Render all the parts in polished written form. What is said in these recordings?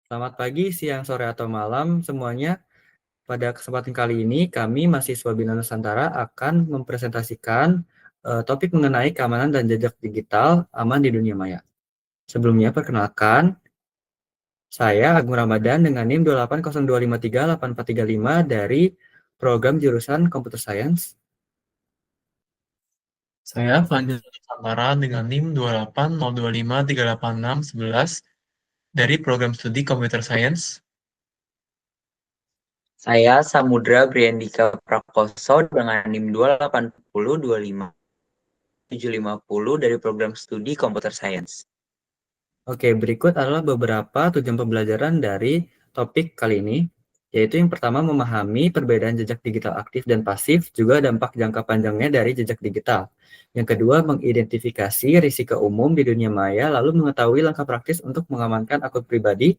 Selamat pagi, siang, sore, atau malam semuanya. Pada kesempatan kali ini, kami mahasiswa Bina Nusantara akan mempresentasikan topik mengenai keamanan dan jejak digital aman di dunia maya. Sebelumnya, perkenalkan, saya Agung Ramadan dengan NIM 28025384435 dari program jurusan Computer Science. Saya Fadil Nusantara dengan NIM 28025386611 dari program studi Computer Science. Saya Samudra Briandika Prakoso dengan NIM 28025 dari program studi Computer Science. Oke, berikut adalah beberapa tujuan pembelajaran dari topik kali ini, yaitu yang pertama memahami perbedaan jejak digital aktif dan pasif, juga dampak jangka panjangnya dari jejak digital. Yang kedua, mengidentifikasi risiko umum di dunia maya, lalu mengetahui langkah praktis untuk mengamankan akun pribadi.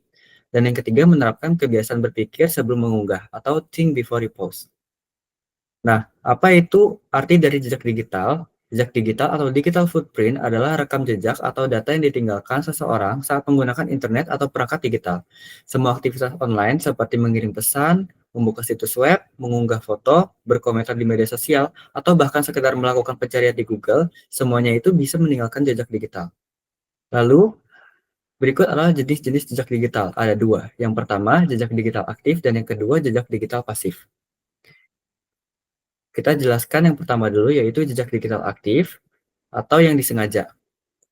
Dan yang ketiga, menerapkan kebiasaan berpikir sebelum mengunggah atau think before you post. Nah, apa itu arti dari jejak digital? Jejak digital atau digital footprint adalah rekam jejak atau data yang ditinggalkan seseorang saat menggunakan internet atau perangkat digital. Semua aktivitas online seperti mengirim pesan, membuka situs web, mengunggah foto, berkomentar di media sosial, atau bahkan sekedar melakukan pencarian di Google, semuanya itu bisa meninggalkan jejak digital. Lalu, berikut adalah jenis-jenis jejak digital. Ada dua. Yang pertama, jejak digital aktif, dan yang kedua, jejak digital pasif. Kita jelaskan yang pertama dulu, yaitu jejak digital aktif atau yang disengaja.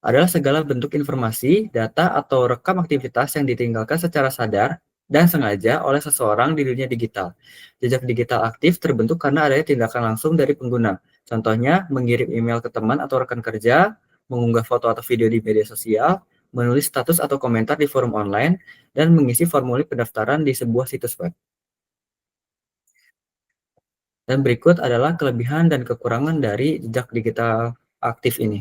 Adalah segala bentuk informasi, data, atau rekam aktivitas yang ditinggalkan secara sadar dan sengaja oleh seseorang di dunia digital. Jejak digital aktif terbentuk karena adanya tindakan langsung dari pengguna. Contohnya, mengirim email ke teman atau rekan kerja, mengunggah foto atau video di media sosial, menulis status atau komentar di forum online, dan mengisi formulir pendaftaran di sebuah situs web. Dan berikut adalah kelebihan dan kekurangan dari jejak digital aktif ini.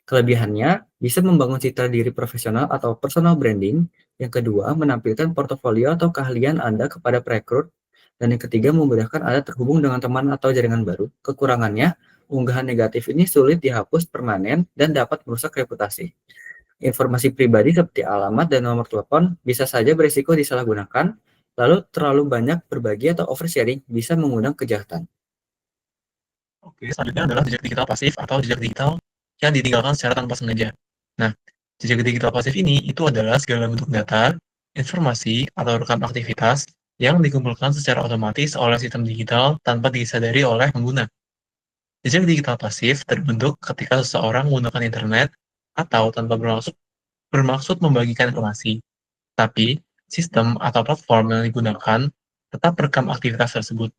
Kelebihannya, bisa membangun citra diri profesional atau personal branding. Yang kedua, menampilkan portofolio atau keahlian Anda kepada perekrut. Dan yang ketiga, memudahkan Anda terhubung dengan teman atau jaringan baru. Kekurangannya, unggahan negatif ini sulit dihapus permanen dan dapat merusak reputasi. Informasi pribadi seperti alamat dan nomor telepon bisa saja berisiko disalahgunakan, lalu terlalu banyak berbagi atau oversharing bisa mengundang kejahatan. Oke, selanjutnya adalah jejak digital pasif atau jejak digital yang ditinggalkan secara tanpa sengaja. Nah, jejak digital pasif ini itu adalah segala bentuk data, informasi, atau rekam aktivitas yang dikumpulkan secara otomatis oleh sistem digital tanpa disadari oleh pengguna. Jejak digital pasif terbentuk ketika seseorang menggunakan internet atau tanpa bermaksud membagikan informasi, tapi sistem atau platform yang digunakan tetap merekam aktivitas tersebut.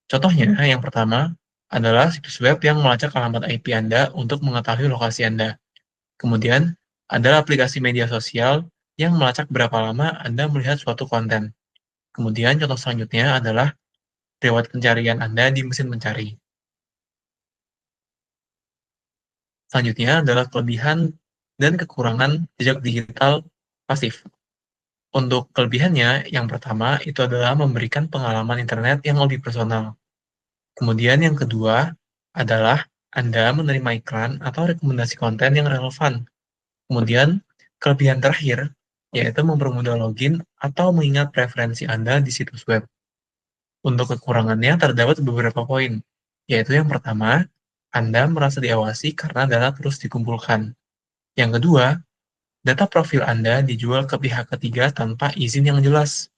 Contohnya, yang pertama adalah situs web yang melacak alamat IP Anda untuk mengetahui lokasi Anda. Kemudian, ada aplikasi media sosial yang melacak berapa lama Anda melihat suatu konten. Kemudian, contoh selanjutnya adalah riwayat pencarian Anda di mesin mencari. Selanjutnya adalah kelebihan dan kekurangan jejak digital pasif. Untuk kelebihannya, yang pertama itu adalah memberikan pengalaman internet yang lebih personal. Kemudian yang kedua adalah Anda menerima iklan atau rekomendasi konten yang relevan. Kemudian kelebihan terakhir yaitu mempermudah login atau mengingat preferensi Anda di situs web. Untuk kekurangannya terdapat beberapa poin, yaitu yang pertama, Anda merasa diawasi karena data terus dikumpulkan. Yang kedua, data profil Anda dijual ke pihak ketiga tanpa izin yang jelas.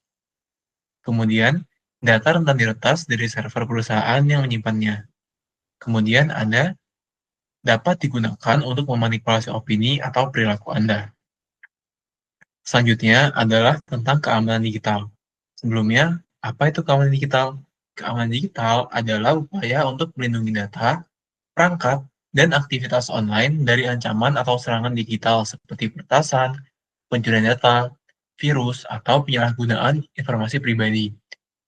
Kemudian, data rentan diretas dari server perusahaan yang menyimpannya. Kemudian Anda dapat digunakan untuk memanipulasi opini atau perilaku Anda. Selanjutnya adalah tentang keamanan digital. Sebelumnya, apa itu keamanan digital? Keamanan digital adalah upaya untuk melindungi data, perangkat, dan aktivitas online dari ancaman atau serangan digital seperti peretasan, pencurian data, virus, atau penyalahgunaan informasi pribadi.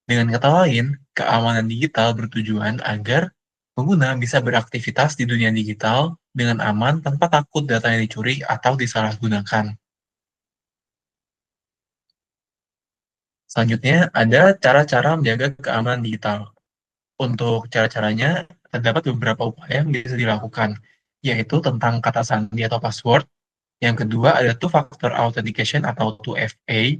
Dengan kata lain, keamanan digital bertujuan agar pengguna bisa beraktivitas di dunia digital dengan aman tanpa takut datanya dicuri atau disalahgunakan. Selanjutnya, ada cara-cara menjaga keamanan digital. Untuk cara-caranya, terdapat beberapa upaya yang bisa dilakukan, yaitu tentang kata sandi atau password, Yang kedua ada two-factor authentication atau 2FA.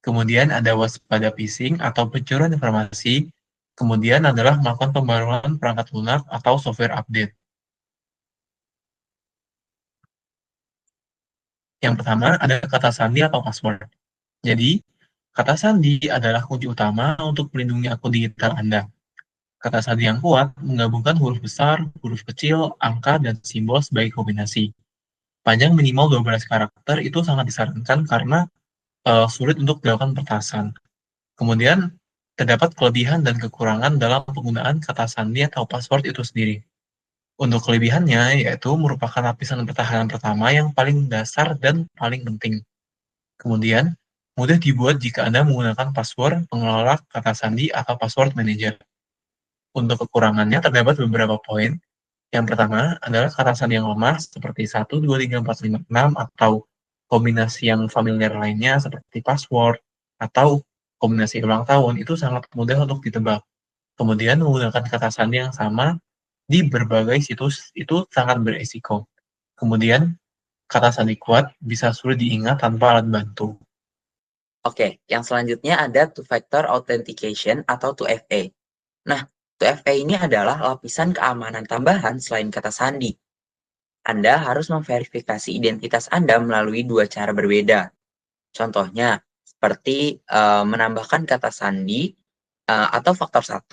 Kemudian ada waspada phishing atau pencurian informasi. Kemudian adalah melakukan pembaruan perangkat lunak atau software update. Yang pertama ada kata sandi atau password. Jadi, kata sandi adalah kunci utama untuk melindungi akun digital Anda. Kata sandi yang kuat menggabungkan huruf besar, huruf kecil, angka, dan simbol sebagai kombinasi. Panjang minimal 12 karakter itu sangat disarankan karena sulit untuk dilakukan pertasan. Kemudian, terdapat kelebihan dan kekurangan dalam penggunaan kata sandi atau password itu sendiri. Untuk kelebihannya, yaitu merupakan lapisan pertahanan pertama yang paling dasar dan paling penting. Kemudian, mudah dibuat jika Anda menggunakan password pengelola kata sandi atau password manager. Untuk kekurangannya terdapat beberapa poin. Yang pertama adalah kata sandi yang lemah seperti 1, 2, 3, 4, 5, 6 atau kombinasi yang familiar lainnya seperti password atau kombinasi ulang tahun itu sangat mudah untuk ditebak. Kemudian menggunakan kata sandi yang sama di berbagai situs itu sangat beresiko. Kemudian kata sandi kuat bisa sulit diingat tanpa alat bantu. Oke, yang selanjutnya ada two-factor authentication atau 2FA. Nah, 2FA ini adalah lapisan keamanan tambahan selain kata sandi. Anda harus memverifikasi identitas Anda melalui dua cara berbeda. Contohnya, seperti menambahkan kata sandi atau faktor 1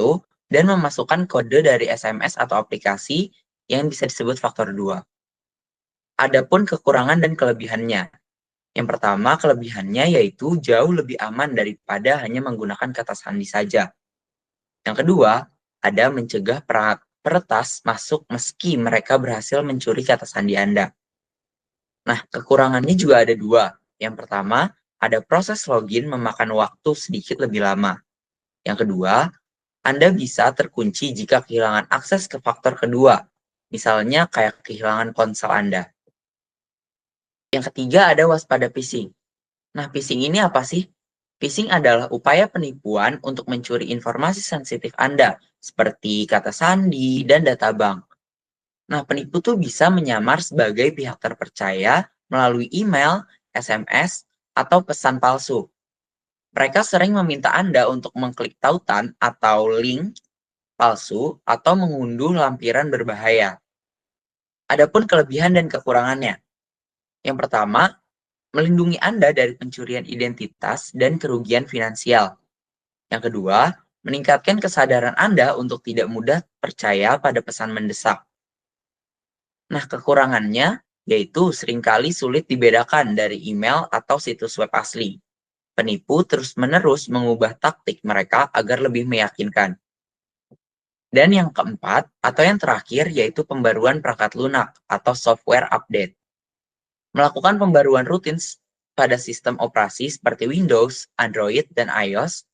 dan memasukkan kode dari SMS atau aplikasi yang bisa disebut faktor 2. Adapun kekurangan dan kelebihannya. Yang pertama, kelebihannya yaitu jauh lebih aman daripada hanya menggunakan kata sandi saja. Yang kedua, ada mencegah peretas masuk meski mereka berhasil mencuri kata sandi Anda. Nah, kekurangannya juga ada dua. Yang pertama, ada proses login memakan waktu sedikit lebih lama. Yang kedua, Anda bisa terkunci jika kehilangan akses ke faktor kedua, misalnya kayak kehilangan ponsel Anda. Yang ketiga ada waspada phishing. Nah, phishing ini apa sih? Phishing adalah upaya penipuan untuk mencuri informasi sensitif Anda, seperti kata sandi dan data bank. Nah, penipu tuh bisa menyamar sebagai pihak terpercaya melalui email, SMS, atau pesan palsu. Mereka sering meminta Anda untuk mengklik tautan atau link palsu atau mengunduh lampiran berbahaya. Adapun kelebihan dan kekurangannya. Yang pertama, melindungi Anda dari pencurian identitas dan kerugian finansial. Yang kedua, meningkatkan kesadaran Anda untuk tidak mudah percaya pada pesan mendesak. Nah, kekurangannya yaitu seringkali sulit dibedakan dari email atau situs web asli. Penipu terus-menerus mengubah taktik mereka agar lebih meyakinkan. Dan yang keempat, atau yang terakhir, yaitu pembaruan perangkat lunak atau software update. Melakukan pembaruan rutin pada sistem operasi seperti Windows, Android, dan iOS,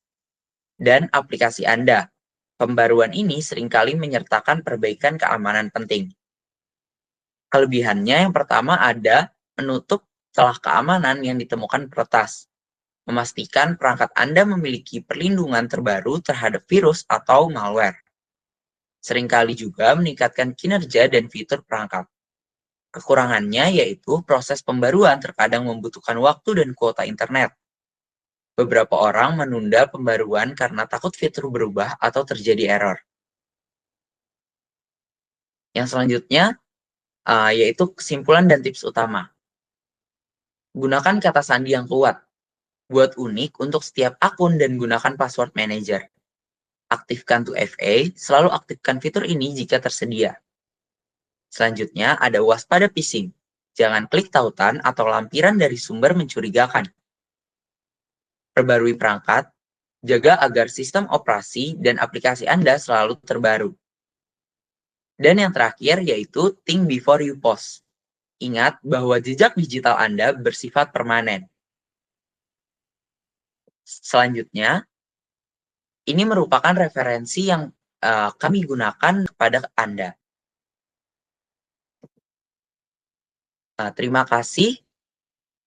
dan aplikasi Anda. Pembaruan ini seringkali menyertakan perbaikan keamanan penting. Kelebihannya yang pertama ada menutup celah keamanan yang ditemukan peretas. Memastikan perangkat Anda memiliki perlindungan terbaru terhadap virus atau malware. Seringkali juga meningkatkan kinerja dan fitur perangkat. Kekurangannya yaitu proses pembaruan terkadang membutuhkan waktu dan kuota internet. Beberapa orang menunda pembaruan karena takut fitur berubah atau terjadi error. Yang selanjutnya yaitu kesimpulan dan tips utama. Gunakan kata sandi yang kuat. Buat unik untuk setiap akun dan gunakan password manager. Aktifkan 2FA, selalu aktifkan fitur ini jika tersedia. Selanjutnya ada waspada phishing. Jangan klik tautan atau lampiran dari sumber mencurigakan. Perbarui perangkat, jaga agar sistem operasi dan aplikasi Anda selalu terbaru. Dan yang terakhir yaitu think before you post. Ingat bahwa jejak digital Anda bersifat permanen. Selanjutnya, ini merupakan referensi yang kami gunakan kepada Anda. Terima kasih.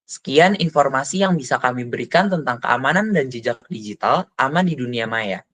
Sekian informasi yang bisa kami berikan tentang keamanan dan jejak digital aman di dunia maya.